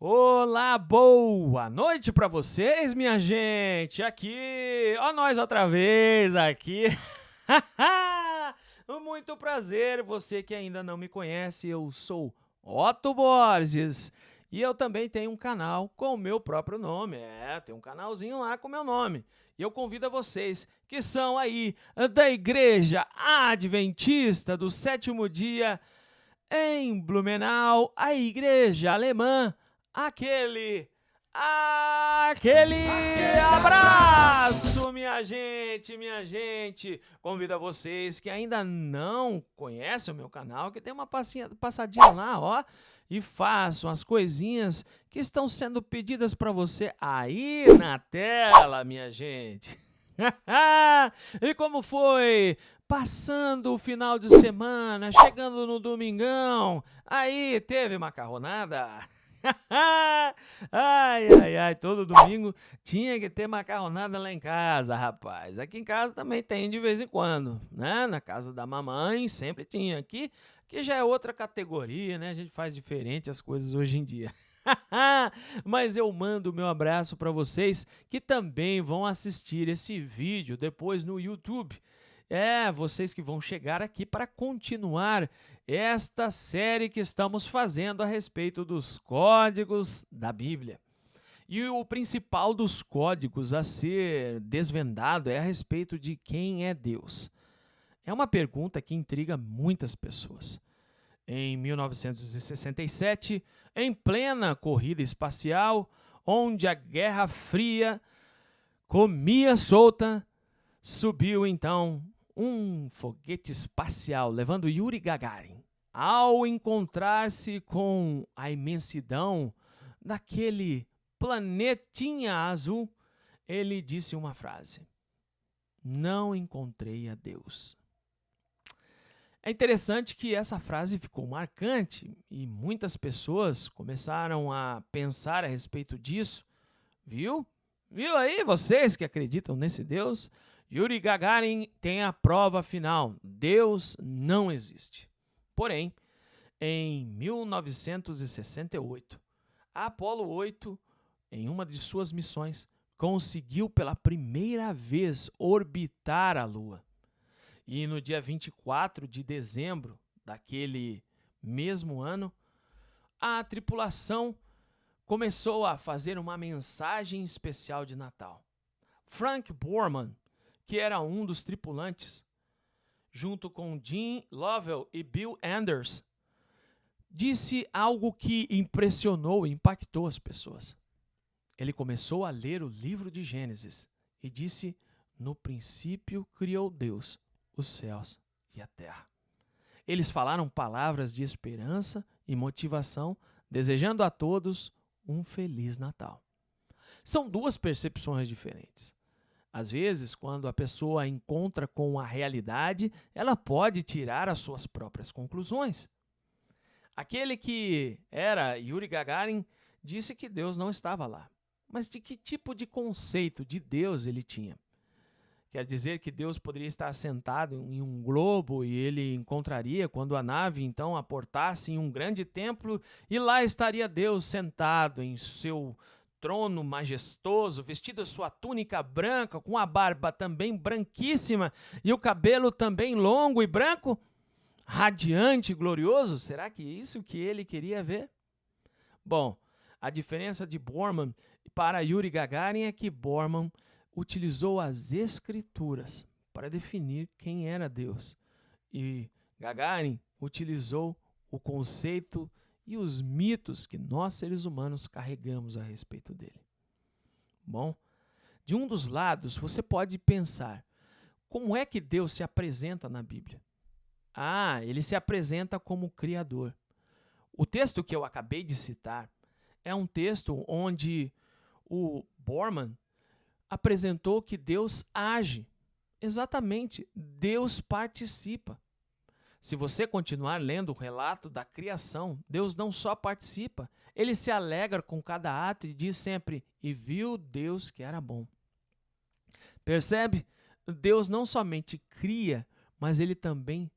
Olá, boa noite para vocês, minha gente. Aqui, ó nós outra vez aqui. Muito prazer, você que ainda não me conhece, eu sou Otto Borges e eu também tenho um canal com o meu próprio nome. Tem um canalzinho lá com o meu nome. E eu convido a vocês que são aí da Igreja Adventista do Sétimo Dia em Blumenau, a Igreja Alemã, aquele abraço, minha gente, minha gente. Convido a vocês que ainda não conhecem o meu canal, que tem uma passadinha lá, ó, e façam as coisinhas que estão sendo pedidas para você aí na tela, minha gente. E como foi? Passando o final de semana, chegando no domingão, aí teve macarronada? Ai, todo domingo tinha que ter macarronada lá em casa, rapaz. Aqui em casa também tem de vez em quando, né? Na casa da mamãe sempre tinha. Aqui que já é outra categoria, né? A gente faz diferente as coisas hoje em dia. Mas eu mando o meu abraço para vocês que também vão assistir esse vídeo depois no YouTube. Vocês que vão chegar aqui para continuar esta série que estamos fazendo a respeito dos códigos da Bíblia. E o principal dos códigos a ser desvendado é a respeito de quem é Deus. É uma pergunta que intriga muitas pessoas. Em 1967, em plena corrida espacial, onde a Guerra Fria comia solta, subiu então um foguete espacial levando Yuri Gagarin. Ao encontrar-se com a imensidão daquele planetinha azul, ele disse uma frase: "Não encontrei a Deus." É interessante que essa frase ficou marcante e muitas pessoas começaram a pensar a respeito disso. Viu? Viu aí vocês que acreditam nesse Deus? Yuri Gagarin tem a prova final: Deus não existe. Porém, em 1968, a Apollo 8, em uma de suas missões, conseguiu pela primeira vez orbitar a Lua. E no dia 24 de dezembro daquele mesmo ano, a tripulação começou a fazer uma mensagem especial de Natal. Frank Borman, que era um dos tripulantes, junto com Jim Lovell e Bill Anders, disse algo que impressionou e impactou as pessoas. Ele começou a ler o livro de Gênesis e disse: "No princípio criou Deus os céus e a terra." Eles falaram palavras de esperança e motivação, desejando a todos um Feliz Natal. São duas percepções diferentes. Às vezes, quando a pessoa encontra com a realidade, ela pode tirar as suas próprias conclusões. Aquele que era Yuri Gagarin disse que Deus não estava lá. Mas de que tipo de conceito de Deus ele tinha? Quer dizer que Deus poderia estar sentado em um globo e ele encontraria quando a nave então aportasse em um grande templo e lá estaria Deus sentado em seu trono majestoso, vestido sua túnica branca, com a barba também branquíssima e o cabelo também longo e branco, radiante e glorioso? Será que é isso que ele queria ver? Bom, a diferença de Borman para Yuri Gagarin é que Borman utilizou as escrituras para definir quem era Deus. E Gagarin utilizou o conceito e os mitos que nós, seres humanos, carregamos a respeito dele. Bom, de um dos lados, você pode pensar: como é que Deus se apresenta na Bíblia? Ele se apresenta como Criador. O texto que eu acabei de citar é um texto onde o Borman apresentou que Deus age. Exatamente, Deus participa. Se você continuar lendo o relato da criação, Deus não só participa, ele se alegra com cada ato e diz sempre: "E viu Deus que era bom." Percebe? Deus não somente cria, mas ele também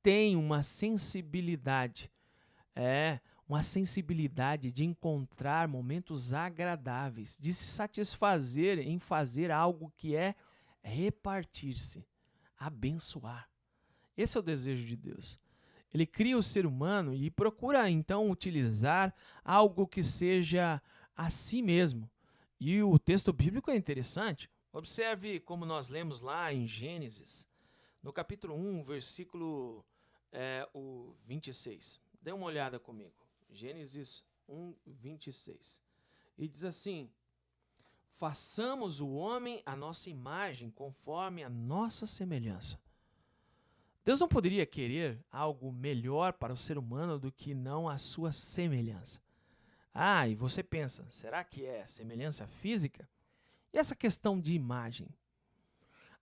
tem uma sensibilidade, uma sensibilidade de encontrar momentos agradáveis, de se satisfazer em fazer algo que é repartir-se, abençoar. Esse é o desejo de Deus. Ele cria o ser humano e procura então utilizar algo que seja a si mesmo. E o texto bíblico é interessante. Observe como nós lemos lá em Gênesis, no capítulo 1, versículo o 26. Dê uma olhada comigo. Gênesis 1, 26. E diz assim: façamos o homem à nossa imagem, conforme a nossa semelhança. Deus não poderia querer algo melhor para o ser humano do que não a sua semelhança. Ah, e você pensa, será que é semelhança física? E essa questão de imagem?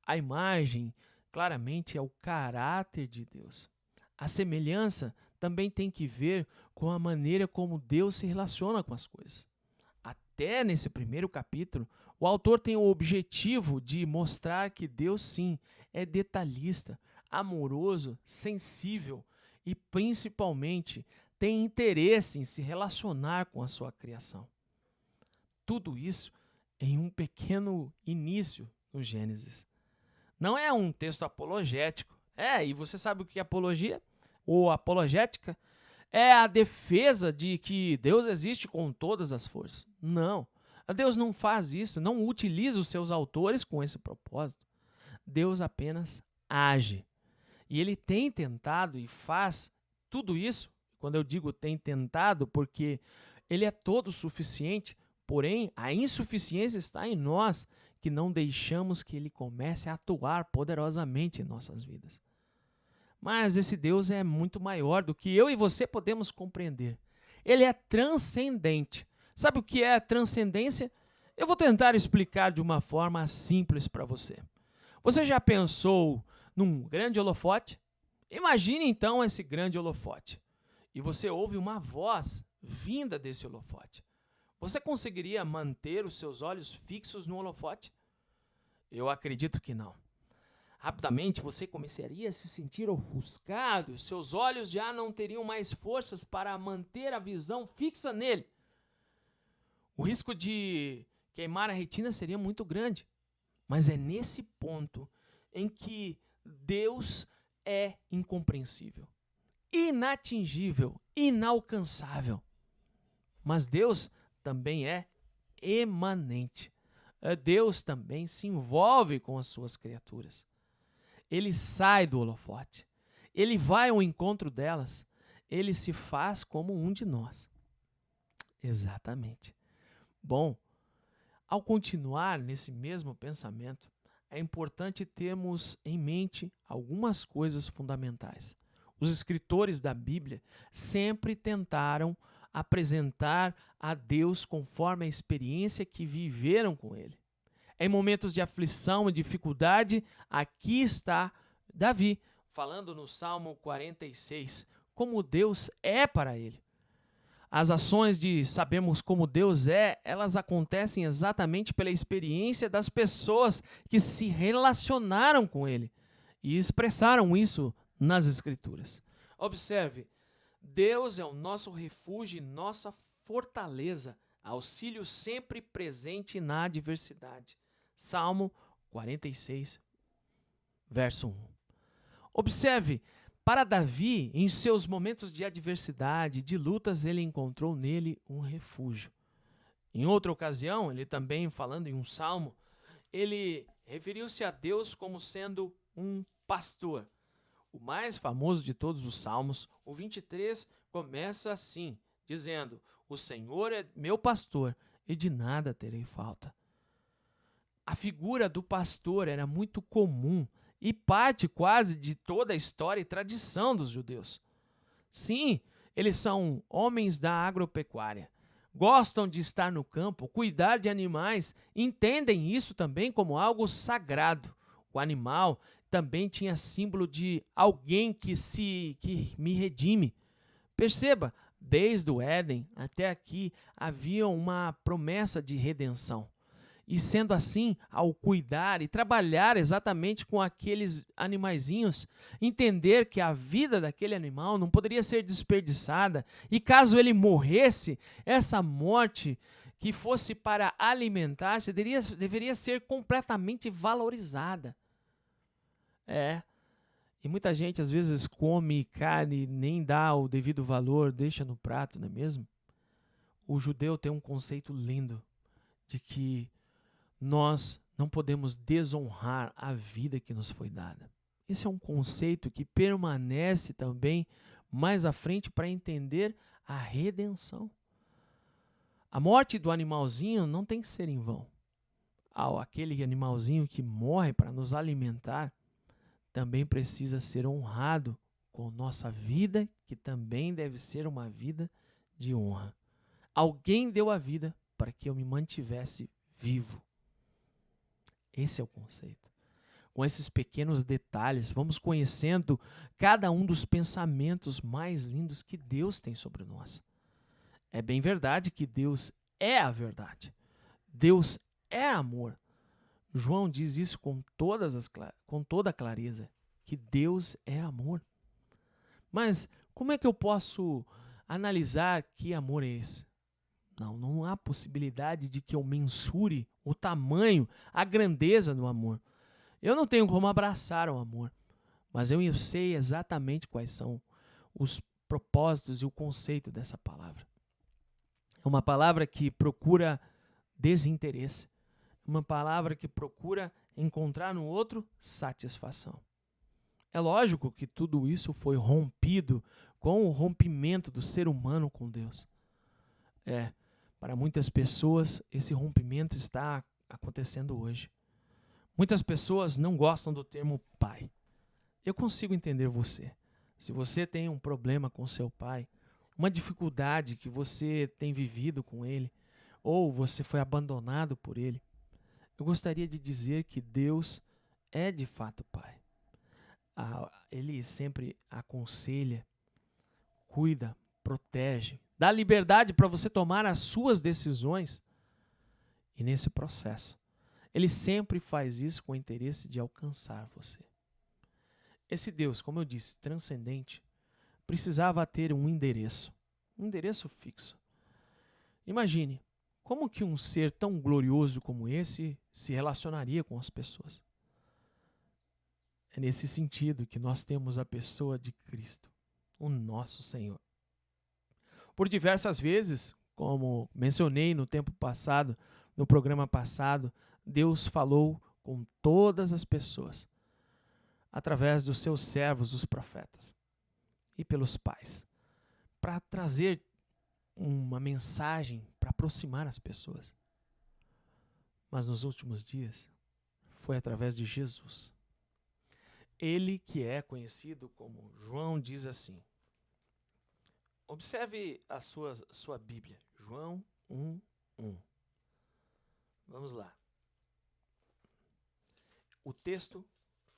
A imagem, claramente, é o caráter de Deus. A semelhança também tem que ver com a maneira como Deus se relaciona com as coisas. Até nesse primeiro capítulo, o autor tem o objetivo de mostrar que Deus, sim, é detalhista, amoroso, sensível e, principalmente, tem interesse em se relacionar com a sua criação. Tudo isso em um pequeno início no Gênesis. Não é um texto apologético. E você sabe o que é apologia? Ou apologética? É a defesa de que Deus existe com todas as forças. Não. Deus não faz isso, não utiliza os seus autores com esse propósito. Deus apenas age. E ele tem tentado e faz tudo isso. Quando eu digo tem tentado, porque ele é todo suficiente, porém a insuficiência está em nós, que não deixamos que ele comece a atuar poderosamente em nossas vidas. Mas esse Deus é muito maior do que eu e você podemos compreender. Ele é transcendente. Sabe o que é transcendência? Eu vou tentar explicar de uma forma simples para você. Você já pensou num grande holofote? Imagine então esse grande holofote. E você ouve uma voz vinda desse holofote. Você conseguiria manter os seus olhos fixos no holofote? Eu acredito que não. Rapidamente você começaria a se sentir ofuscado, seus olhos já não teriam mais forças para manter a visão fixa nele. O risco de queimar a retina seria muito grande. Mas é nesse ponto em que Deus é incompreensível, inatingível, inalcançável. Mas Deus também é emanente. Deus também se envolve com as suas criaturas. Ele sai do holofote. Ele vai ao encontro delas. Ele se faz como um de nós. Exatamente. Bom, ao continuar nesse mesmo pensamento, é importante termos em mente algumas coisas fundamentais. Os escritores da Bíblia sempre tentaram apresentar a Deus conforme a experiência que viveram com Ele. Em momentos de aflição e dificuldade, aqui está Davi, falando no Salmo 46, como Deus é para ele. As ações de sabermos como Deus é, elas acontecem exatamente pela experiência das pessoas que se relacionaram com Ele e expressaram isso nas Escrituras. Observe, Deus é o nosso refúgio e nossa fortaleza, auxílio sempre presente na adversidade. Salmo 46, verso 1. Observe, para Davi, em seus momentos de adversidade, de lutas, ele encontrou nele um refúgio. Em outra ocasião, ele também, falando em um salmo, ele referiu-se a Deus como sendo um pastor. O mais famoso de todos os salmos, o 23, começa assim, dizendo: o Senhor é meu pastor e de nada terei falta. A figura do pastor era muito comum e parte quase de toda a história e tradição dos judeus. Sim, eles são homens da agropecuária. Gostam de estar no campo, cuidar de animais, entendem isso também como algo sagrado. O animal também tinha símbolo de alguém que me redime. Perceba, desde o Éden até aqui havia uma promessa de redenção. E sendo assim, ao cuidar e trabalhar exatamente com aqueles animaizinhos, entender que a vida daquele animal não poderia ser desperdiçada, e caso ele morresse, essa morte que fosse para alimentar-se deveria ser completamente valorizada. E muita gente às vezes come carne, nem dá o devido valor, deixa no prato, não é mesmo? O judeu tem um conceito lindo de que nós não podemos desonrar a vida que nos foi dada. Esse é um conceito que permanece também mais à frente para entender a redenção. A morte do animalzinho não tem que ser em vão. Aquele animalzinho que morre para nos alimentar também precisa ser honrado com nossa vida, que também deve ser uma vida de honra. Alguém deu a vida para que eu me mantivesse vivo. Esse é o conceito. Com esses pequenos detalhes, vamos conhecendo cada um dos pensamentos mais lindos que Deus tem sobre nós. É bem verdade que Deus é a verdade. Deus é amor. João diz isso com toda a clareza, que Deus é amor. Mas como é que eu posso analisar que amor é esse? Não há possibilidade de que eu mensure o tamanho, a grandeza do amor. Eu não tenho como abraçar o amor, mas eu sei exatamente quais são os propósitos e o conceito dessa palavra. É uma palavra que procura desinteresse, uma palavra que procura encontrar no outro satisfação. É lógico que tudo isso foi rompido com o rompimento do ser humano com Deus. Para muitas pessoas, esse rompimento está acontecendo hoje. Muitas pessoas não gostam do termo pai. Eu consigo entender você. Se você tem um problema com seu pai, uma dificuldade que você tem vivido com ele, ou você foi abandonado por ele, eu gostaria de dizer que Deus é de fato pai. Ele sempre aconselha, cuida, protege, dá liberdade para você tomar as suas decisões. E nesse processo, ele sempre faz isso com o interesse de alcançar você. Esse Deus, como eu disse, transcendente, precisava ter um endereço fixo. Imagine, como que um ser tão glorioso como esse se relacionaria com as pessoas? É nesse sentido que nós temos a pessoa de Cristo, o nosso Senhor. Por diversas vezes, como mencionei no tempo passado, no programa passado, Deus falou com todas as pessoas, através dos seus servos, os profetas, e pelos pais, para trazer uma mensagem para aproximar as pessoas. Mas nos últimos dias, foi através de Jesus. Ele que é conhecido como João diz assim. Observe a sua Bíblia, João 1:1. Vamos lá. O texto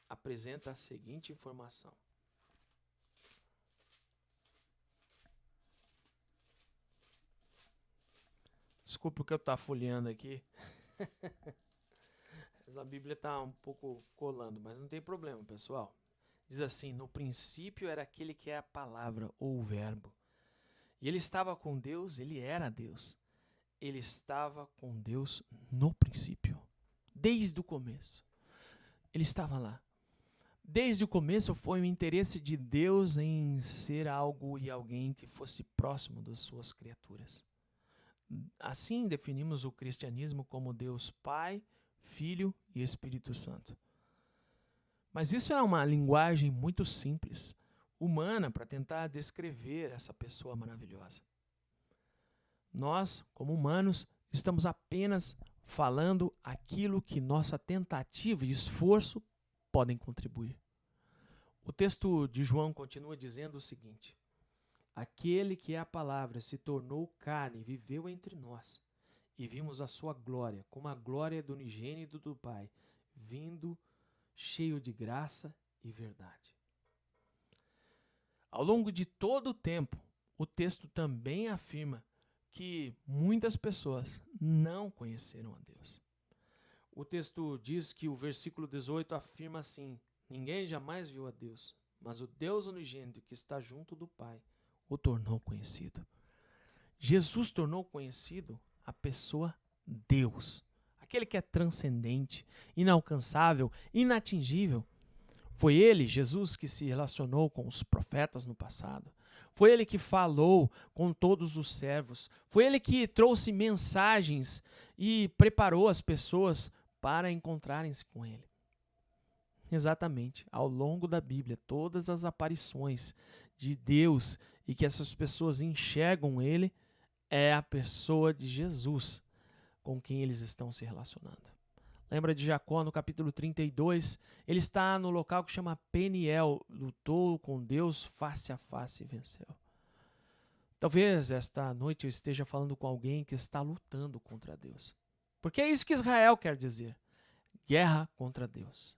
apresenta a seguinte informação. Desculpa o que eu estou folheando aqui. Essa Bíblia está um pouco colando, mas não tem problema, pessoal. Diz assim, no princípio era aquele que é a palavra ou o verbo. E ele estava com Deus, ele era Deus. Ele estava com Deus no princípio, desde o começo. Ele estava lá. Desde o começo foi o interesse de Deus em ser algo e alguém que fosse próximo das suas criaturas. Assim definimos o cristianismo como Deus Pai, Filho e Espírito Santo. Mas isso é uma linguagem muito simples, humana, para tentar descrever essa pessoa maravilhosa. Nós, como humanos, estamos apenas falando aquilo que nossa tentativa e esforço podem contribuir. O texto de João continua dizendo o seguinte: aquele que é a palavra se tornou carne e viveu entre nós, e vimos a sua glória, como a glória do unigênito do Pai, vindo cheio de graça e verdade. Ao longo de todo o tempo, o texto também afirma que muitas pessoas não conheceram a Deus. O texto diz que o versículo 18 afirma assim: ninguém jamais viu a Deus, mas o Deus unigênito que está junto do Pai o tornou conhecido. Jesus tornou conhecido a pessoa Deus, aquele que é transcendente, inalcançável, inatingível. Foi ele, Jesus, que se relacionou com os profetas no passado. Foi ele que falou com todos os servos. Foi ele que trouxe mensagens e preparou as pessoas para encontrarem-se com ele. Exatamente, ao longo da Bíblia, todas as aparições de Deus e que essas pessoas enxergam ele é a pessoa de Jesus com quem eles estão se relacionando. Lembra de Jacó no capítulo 32? Ele está no local que chama Peniel, lutou com Deus face a face e venceu. Talvez esta noite eu esteja falando com alguém que está lutando contra Deus. Porque é isso que Israel quer dizer, guerra contra Deus.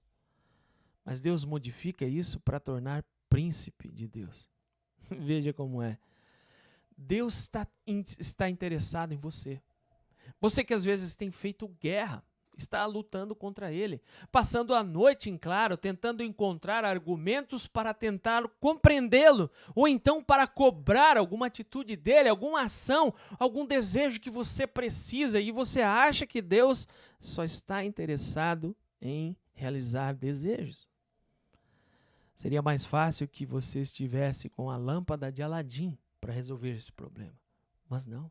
Mas Deus modifica isso para tornar príncipe de Deus. Veja como é. Deus está interessado em você. Você que às vezes tem feito guerra, está lutando contra ele, passando a noite em claro, tentando encontrar argumentos para tentar compreendê-lo, ou então para cobrar alguma atitude dele, alguma ação, algum desejo que você precisa, e você acha que Deus só está interessado em realizar desejos. Seria mais fácil que você estivesse com a lâmpada de Aladim para resolver esse problema, mas não.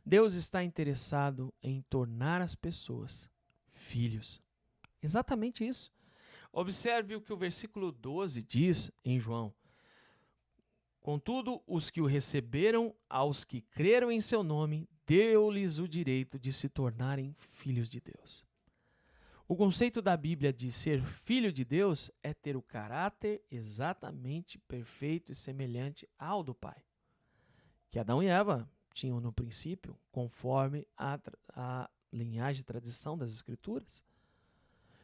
Deus está interessado em tornar as pessoas filhos. Exatamente isso. Observe o que o versículo 12 diz em João. Contudo, os que o receberam, aos que creram em seu nome, deu-lhes o direito de se tornarem filhos de Deus. O conceito da Bíblia de ser filho de Deus é ter o caráter exatamente perfeito e semelhante ao do Pai, que Adão e Eva tinham no princípio, conforme a linhagem e tradição das Escrituras.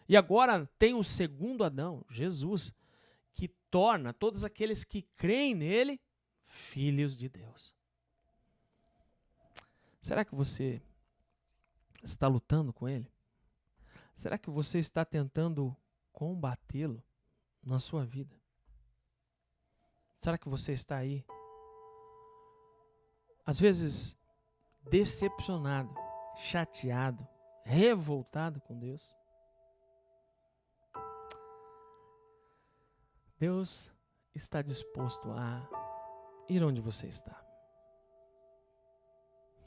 E agora tem o segundo Adão, Jesus, que torna todos aqueles que creem nele filhos de Deus. Será que você está lutando com ele? Será que você está tentando combatê-lo na sua vida? Será que você está aí, às vezes, decepcionado, chateado, revoltado com Deus? Deus está disposto a ir onde você está.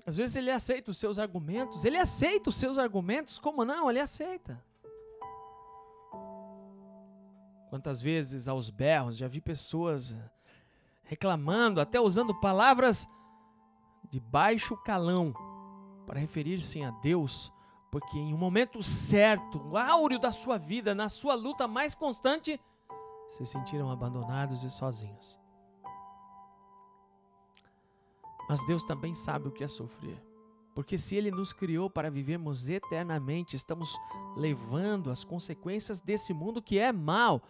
Às vezes ele aceita os seus argumentos, como não? Ele aceita. Quantas vezes aos berros já vi pessoas reclamando, até usando palavras de baixo calão para referir-se a Deus, porque em um momento certo, áureo da sua vida, na sua luta mais constante, se sentiram abandonados e sozinhos. Mas Deus também sabe o que é sofrer, porque se Ele nos criou para vivermos eternamente, estamos levando as consequências desse mundo que é mau,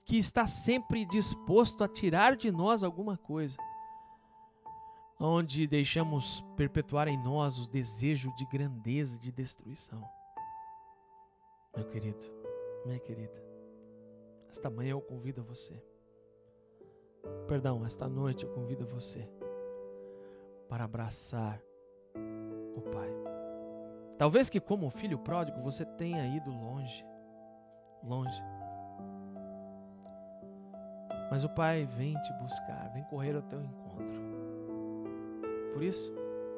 que está sempre disposto a tirar de nós alguma coisa, onde deixamos perpetuar em nós os desejos de grandeza e de destruição. Meu querido, minha querida, esta manhã eu convido você, esta noite eu convido você para abraçar o Pai. Talvez que como filho pródigo você tenha ido longe. Mas o Pai vem te buscar, vem correr ao teu encontro. Por isso,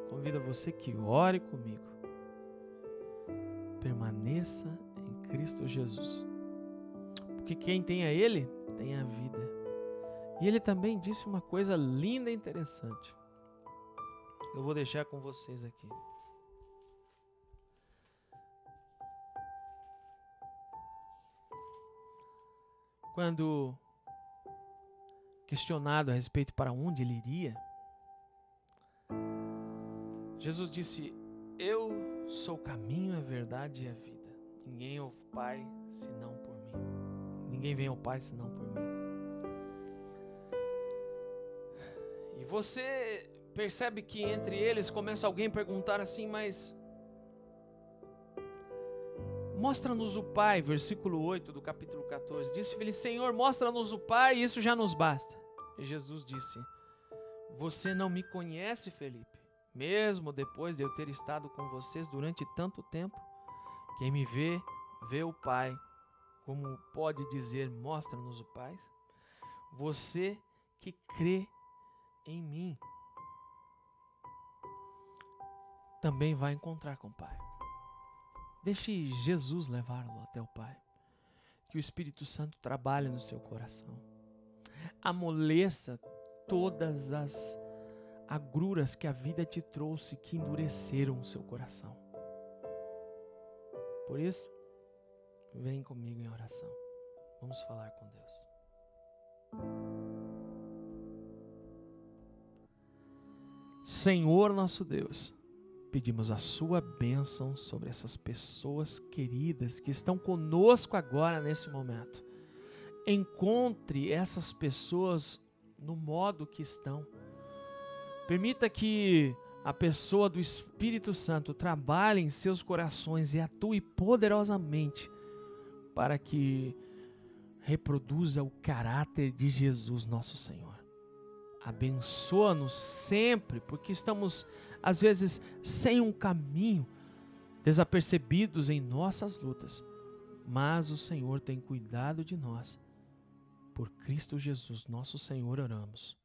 convido você que ore comigo. Permaneça em Cristo Jesus. Porque quem tem a Ele, tem a vida. E Ele também disse uma coisa linda e interessante. Eu vou deixar com vocês aqui. Quando questionado a respeito para onde ele iria, Jesus disse: eu sou o caminho, a verdade e a vida. Ninguém é o Pai senão por mim. Ninguém vem ao Pai senão por mim. E você percebe que entre eles começa alguém a perguntar assim, mas Mostra-nos o Pai, versículo 8 do capítulo 14. Disse-lhe: Senhor, mostra-nos o Pai, isso já nos basta. E Jesus disse: Você não me conhece, Felipe, mesmo depois de eu ter estado com vocês durante tanto tempo? Quem me vê, vê o Pai. Como pode dizer, mostra-nos o Pai? Você que crê em mim também vai encontrar com o Pai. Deixe Jesus levá-lo até o Pai. Que o Espírito Santo trabalhe no seu coração. Amoleça todas as agruras que a vida te trouxe, que endureceram o seu coração. Por isso, vem comigo em oração. Vamos falar com Deus. Senhor nosso Deus, pedimos a sua bênção sobre essas pessoas queridas que estão conosco agora nesse momento. Encontre essas pessoas no modo que estão. Permita que a pessoa do Espírito Santo trabalhe em seus corações e atue poderosamente para que reproduza o caráter de Jesus, nosso Senhor. Abençoa-nos sempre, porque estamos, às vezes, sem um caminho, desapercebidos em nossas lutas. Mas o Senhor tem cuidado de nós. Por Cristo Jesus, nosso Senhor, oramos.